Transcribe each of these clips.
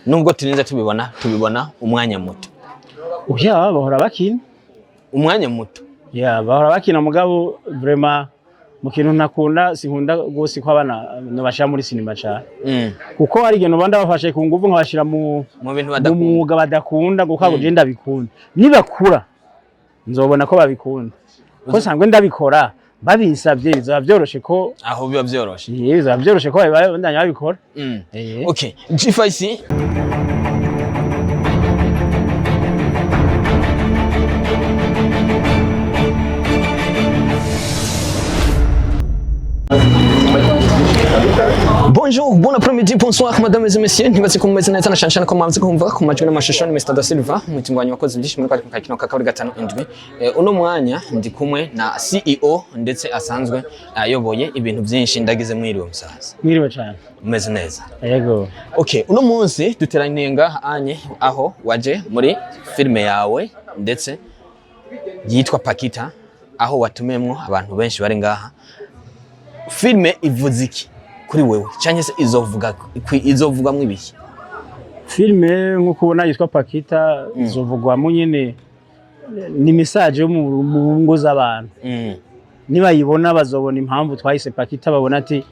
nubwo turinze tubibona umwanya muto. Oya bahora bakina Umwanya muto. ya bahora bakina mugabo vraiment mu kintu ntakunda sinkunda gose ko abana bashira muri sinema cyane kuko hari igihe nobanda bafashe ku nguvu nkabashira mu bintu badakunda guko je ndabikunda nibakura nzobona ko babikunda ko sangwe ndabikora babinsabye bizaba byoroshe ko aho biba byoroshe bizaba byoroshe ko bandanya babikora okay G5C Bonjour, bon après-midi, bonsoir mesdames et messieurs. Ntibaze kumeze neza na shanshana ko mwamze kumva ku majwi n'amashusho ni Mr. Da Silva mutingwanyi wakoze byinshi muri kino kakaburi gatanu indwi. Uno mwanya ndi kumwe na CEO ndetse asanzwe ayoboye ibintu byinshi ndagize mwiriwe musaza. Mwiriwe cyane. Umeze neza. Yego. Okay, uno munsi duteraniye ngaha anye aho waje muri filme yawe ndetse yitwa Pakita aho watumemwo abantu benshi bari ngaha. Filme ivuze iki kuri wewe cyangwa se izovugwamwe ibiki? Filme nkuko ubona yitwa Pakita izovugwamo nyene ni message yo mu ngo z'abantu. Niba yibona bazobona impamvu twahise Pakita babona ati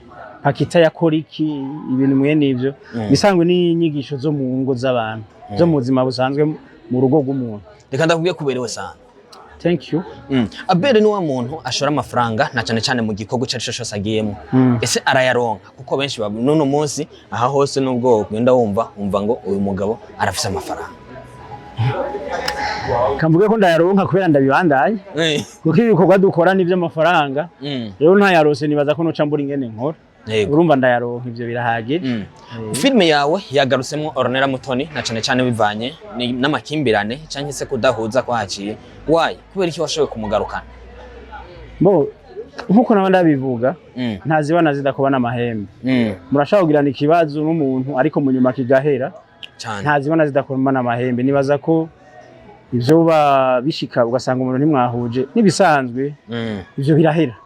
Pakita yakora iki ibintu mwene ivyo bisangwe n'inyigisho zo mu ngo z'abantu zo mu buzima busanzwe mu rugo rw'umuntu. Reka ndakubwiye kuberewe sana. Thank you. Abere ni wa muntu ashora amafaranga na cyane mu gikorwa cyari cyose agiyemo. Ese arayaronka kuko benshi nuno munsi aha hose nubwo ugenda wumva ngo uyu mugabo arafise amafaranga. Kamvuge ko ndayaronka kubera ndabibandaye. Kuko ibikorwa dukora n'ivyo amafaranga. Rero ntayarose nibaza ko no cambura ingene nkora. Urumva ndayaronka ivyo birahagije. Filme yawe yagarutsemwo Ornella Mutoni na cyane bivanye n'amakimbirane cyangwa se kudahuza kwaciye. Why? Kubera iki washoboye kumugarukana? Bo nkuko nabanda bivuga ntazibana zidakobana amahembe. Murashaka kugirana ikibazo n'umuntu ariko mu nyuma kigahera. Ntazibana zidakobana amahembe nibaza ko ivyo bishika ugasanga umuntu ntimwahuje nibisanzwe ivyo birahera.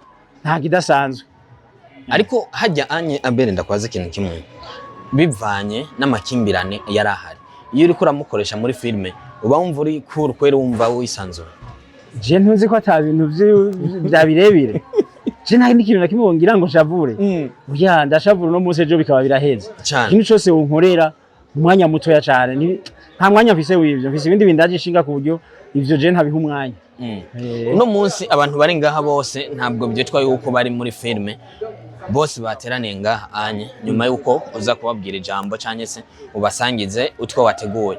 Nta kidasanzwe. Ariko hajya anye Abere ndakwaza ikintu kimwe bivanye n'amakimbirane yarahari. Iyo uri kuramukoresha muri filme uba wumva uri kwere wumva wisanzura. Je ntuzi ko ata bintu bya birebire. Je nta n'ikintu nakimubongira ngo shavure. Oya ndashavura no munsi ejo bikaba biraheze. Ikintu cyose unkorera umwanya muto ya cyane nta mwanya mfise w'ivyo mfise ibindi bindaje ishinga ku buryo ivyo je ntabiha umwanya. Uno munsi abantu bari ngaha bose ntabwo byitwa yuko bari muri filme. Bose bateraniye ngaha anye nyuma yuko uza kubabwira ijambo cyane se ubasangize utwo wateguye.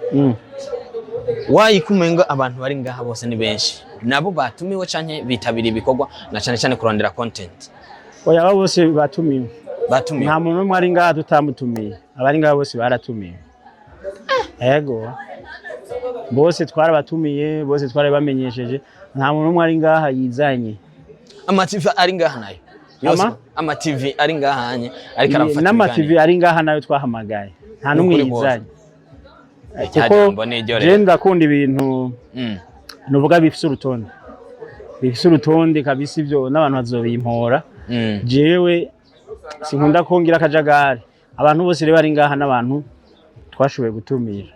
Wayikumenga abantu bari ngaha bose ni benshi nabo batumiwe cyane bitabira ibikorwa na cyane kurondera content. Oya aba bose batumiwe. Nta muntu umwe ari ngaha tutamutumiye. Abari ngaha bose baratumiye. Yego. Bose twarabatumiye, bose twarabamenyesheje. Nta muntu umwe ari ngaha yizanye. Ama-TV ari ngaha nayo. Ama-TV ari ngaha anye ariko arafata. N'ama-TV ari ngaha nayo twahamagaye. Nta numwe yizanye. Kuko je ndakunda ibintu nuvuga bifise urutonde. Bifise urutonde kabisa ivyo n'abantu bazobimpora. Jewe sinkunda kongira akajagari. Abantu bose rero bari ngaha n'abantu twashoboye gutumira.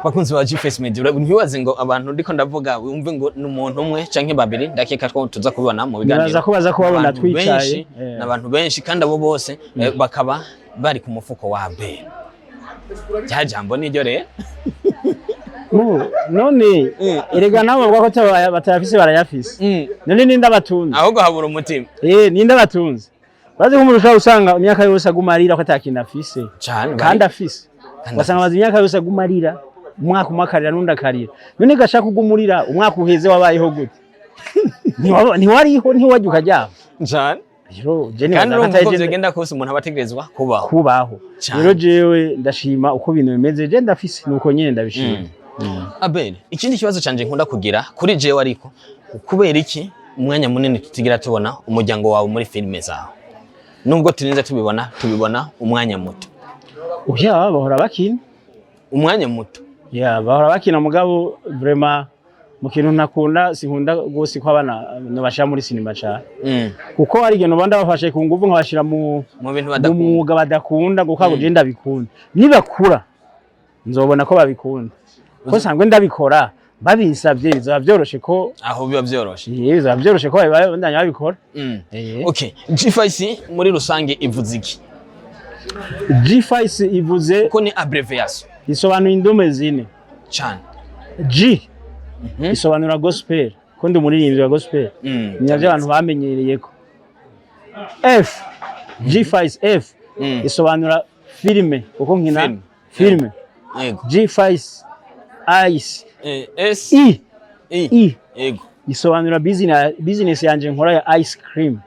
Bakunzi ba G5 Media ntibaze ngo abantu ndiko ndavuga wumve ngo n'umuntu umwe canke babiri ndakeka ko tuza kubibona mu biganiro. Naza ko baza kubabona twicaye n'abantu benshi kandi abo bose bakaba bari ku mufuko wa Abere. Cya jambo niryo rero. None erega nawe ngo ko batayafise barayafise. None ninda batunze. Ahubwo habura umutima. Ninda batunze. Bazi ko umuntu ushaka usanga imyaka yose agumarira ko atakintu afise. Kandi afise. Wasanga bazi imyaka yose agumarira umwaka umakarira nundi akarira. None gashaka kugumurira umwaka uheze wabayeho gute? Ntiwariho ntiwajya ukajya. Cyane. Rero je kandi urumva genda kose umuntu abategerezwa kubaho. Rero jewe ndashima uko bintu bimeze je ndafise nuko nyene ndabishima. Abere ikindi kibazo canje nkunda kugira kuri jewe ariko kubera iki umwanya munini tutigira tubona umuryango wawe muri filme zawe nubwo turinze tubibona umwanya muto. Oya bahora bakina umwanya muto. Bahora bakina mugabo vraiment mu kintu ntakunda sinkunda gose ko abana bashira muri sinema cyane kuko ari igihe nobanda bafashe ku nguvu nkabashira mu bintu mwuga badakunda guka kugenda bikunda nibakura nzobona ko babikunda ko sangwe ndabikora babinsabye bizaba byoroshe ko aho biba byoroshe bizaba byoroshe ko babandanya babikora okay G5 muri rusange ivuze iki G5 ivuze ko ni abbreviation isobanura indome zine cyane G isobanura gospel ko ndi umuririmbyi wa gospel nyavyo abantu bamenyereye ko F G5 F isobanura filme uko nkina filme G5 Ice S E ego isobanura business yanje nkora ya ice cream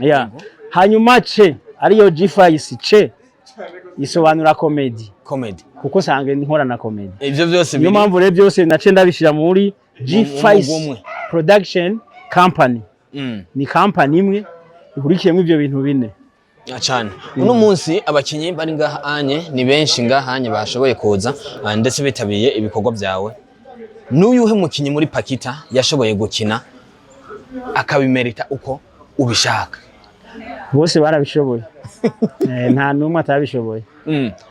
yeah hanyuma C ariyo G5 C isobanura comedy kuko sange nkora na comedy ivyo byose niyo mpamvu rero byose nace ndabishira muri G5 production company ni company imwe ihurikiyemo ivyo bintu bine cyane uno munsi abakinyi bari ngaha anye ni benshi ngaha anye bashoboye kuza ndetse bitabiye ibikorwa byawe n'uyuhe mukinyi muri Pakita yashoboye gukina akabimerita uko ubishaka bose barabishoboye nta numwe atabishoboye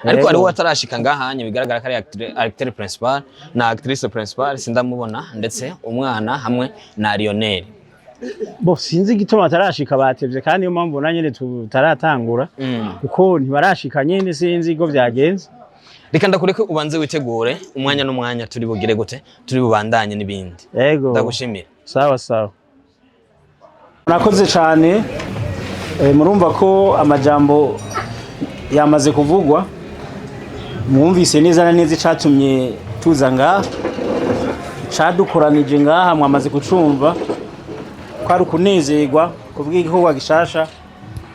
ariko ari watarashika ngaha anye bigaragara ko ari acteur principal na actrice principal sindamubona ndetse umwana hamwe na Lionel bo sinzi gituma atarashika batevye kandi yo mpamvu nanyene tutaratangura kuko ntibarashika nyene sinzi go byagenze reka ndakureke ubanze witegure umwanya n'umwanya turi bugire gute turi bubandanye n'ibindi yego ndagushimira sawa sawa murakoze cyane murumva ko amajambo yamaze kuvugwa mwumvise neza na neza icatumye tuza ngaha cadukoranije ngaha mwamaze kucumva kwari ukunezerwa kubw'igikorwa gishasha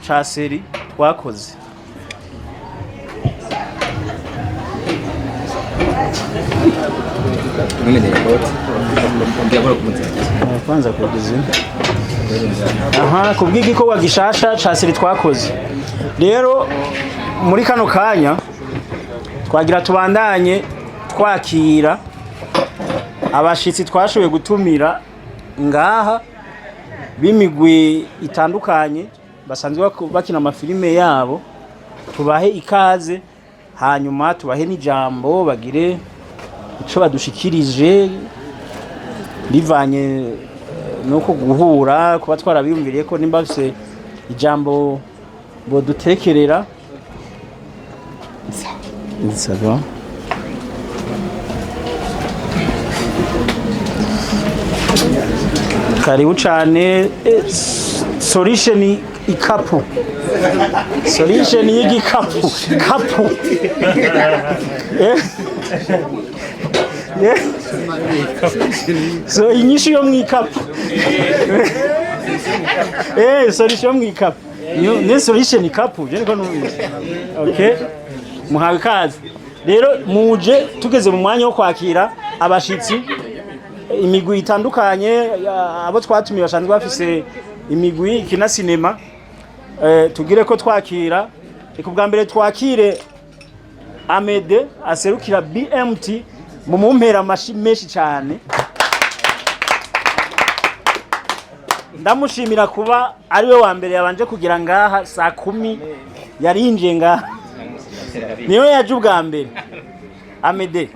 ca seri twakoze kwanza kugize kubw'igikorwa gishasha ca seri twakoze rero muri kano kanya twagira tubandanye twakira abashitsi twashoboye gutumira ngaha b'imigwi itandukanye basanzwe bakina amafilime yabo tubahe ikaze hanyuma tubahe n'ijambo bagire ico badushikirije bivanye nuko guhura kuba twarabiyumviriye ko nimba bafise ijambo bodutekerera Sawa. Karibu cyane solution ikapu. Solution y'igikapu. Kapu. So inyishu yo mwikapu. Solution mwikapu. Ne solution ikapu. Je niko numvise. Okay. Muhawe kazi rero muje tugeze mu mwanya wo kwakira abashitsi imigwi itandukanye abo twatumiye bashanzwe bafise imigwi ikina sinema tugire ko twakira bwa mbere twakire Amede aserukira BMT mu mumpera menshi cyane ndamushimira kuba ariwe wa mbere yabanje kugira ngaha saa 10 yarinje ngaha niwe yaje ubwa mbere Amede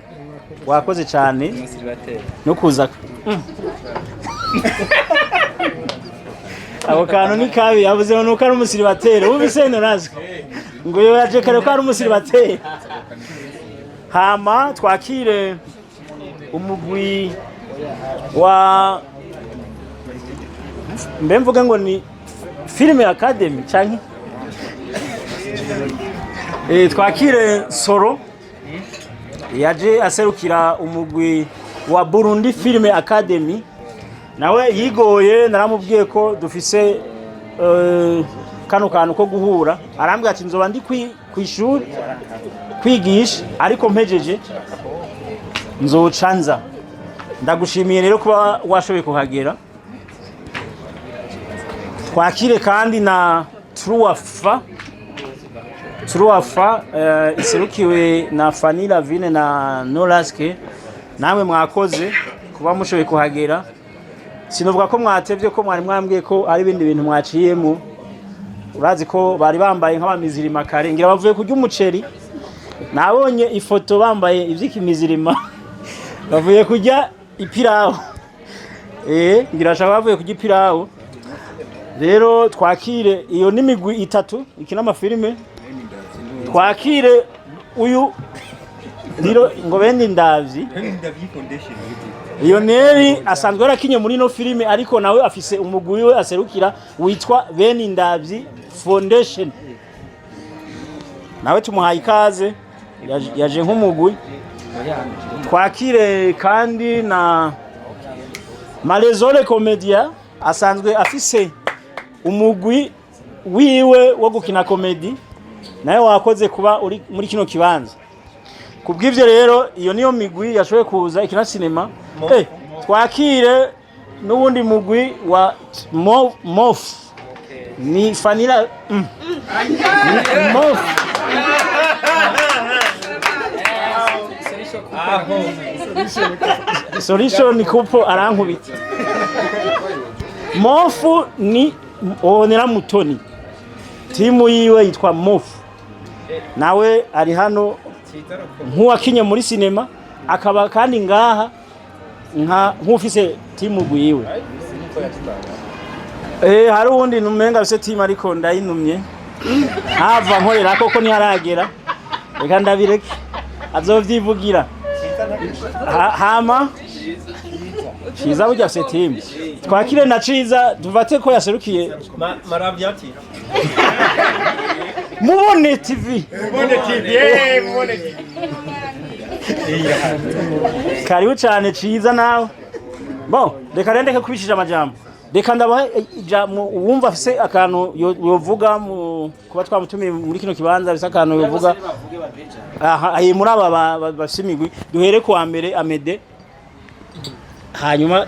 wakoze cyane no kuza abo kantu ni kabi yavuze nuko ari umusiribateri ubise narazwe ngo yo yaje kare ko ari umusiribateri hama twakire umugwi wa mvuga ngo ni Film Academy canke twakire Soro yaje aserukira umugwi wa Burundi Film Academy nawe yigoye naramubwiye ko dufise kano kantu ko guhura arambwira ati nzoba ndi kwishuri kwigisha ariko mpejeje nzocanza ndagushimiye rero kuba washoboye kuhagera twakire kandi na Truafa iserukiwe na Fanny Lavine na Nolaske namwe mwakoze kuba mushoboye kuhagera. Sinovuga ko mwatevye ko mwari mwambwiye ko ari ibindi bintu mwaciyemo. Urazi ko bari bambaye nk'abamizirima kare ngira bavuye kurya umuceri. Nabonye ifoto bambaye ivy'ikimizirima. Bavuye kurya ipirawo. Ngira shaka bavuye kurya ipirawo. Rero twakire iyo n'imigwi itatu ikina amafilme. Twakire uyu Liro ngo Beni Ndavyi iyo Neri asanzwe arakinye muri no filime ariko nawe afise umugwi we aserukira witwa Beni Ndavyi Foundation. Nawe tumuhaye ikaze yaje nk'umugwi. Twakire kandi na Malezole Comedia asanzwe afise umugwi wiwe wo gukina comedy nawe wakoze kuba uri muri kino kibanza. Kubw'ivyo rero iyo niyo migwi yashoboye kuza ikina cinema. Twakire n'ubundi mugwi wa Mof. Ni Fanila Mof. Solution kupo arankubita. Mof ni Onera Mutoni. Timu yiwe yitwa Mof. Nawe ari hano nk'uwakinye muri cinema akaba kandi ngaha nk'ufise timu gwiwe. Hari uwundi numenga bise timu ariko ndayinumye hava nkorera koko ni haragera reka ndabireke azovyivugira hama Ciza burya se timu twakire na Ciza duvate ko yaserukiye Maravyati Mubone TV Mubone TV karibu cyane Ciza nawe. Bon reka rendeke kubishije amajambo reka ndabaha wumva afise akantu yovuga kuba twamutumiye muri kino kibanza bisa akantu yovuga muri aba basimigwi duhere ku wa mbere Amede hanyuma